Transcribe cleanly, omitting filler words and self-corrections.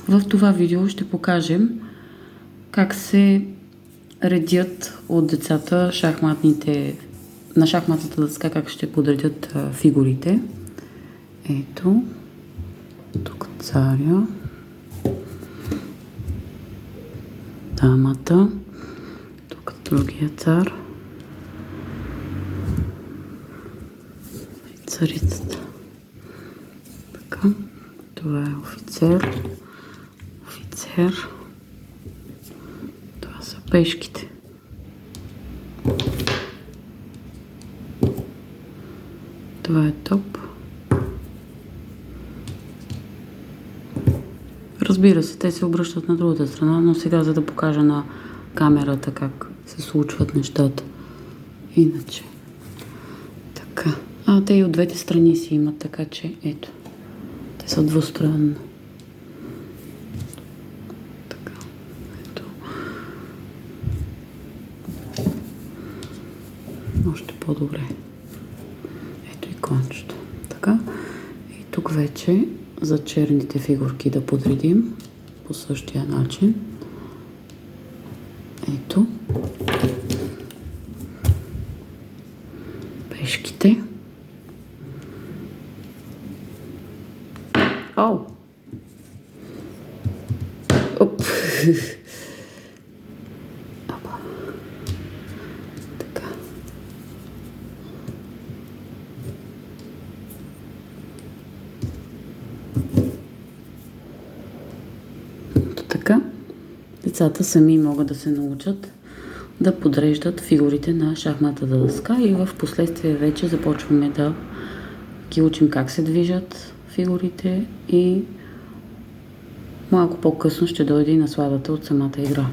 В това видео ще покажем как се редят от децата на шахматната дъска, как ще подредят фигурите. Ето, тук царя, дамата, тук другия цар и царицата. Така, това е офицер, това са пешките. Това е топ. Разбира се, те се обръщат на другата страна, но сега за да покажа на камерата как се случват нещата. Иначе. Така. Те и от двете страни си имат, така че ето. Те са двустранно. Така. Ето. Още по-добре. Ето и кончето. Така. И тук вече за черните фигурки да подредим по същия начин. Ето. Пешките. Оп. Така. Така. Децата сами могат да се научат да подреждат фигурите на шахматната дъска и в последствие вече започваме да ги учим как се движат фигурите и малко по-късно ще дойде и насладата от самата игра.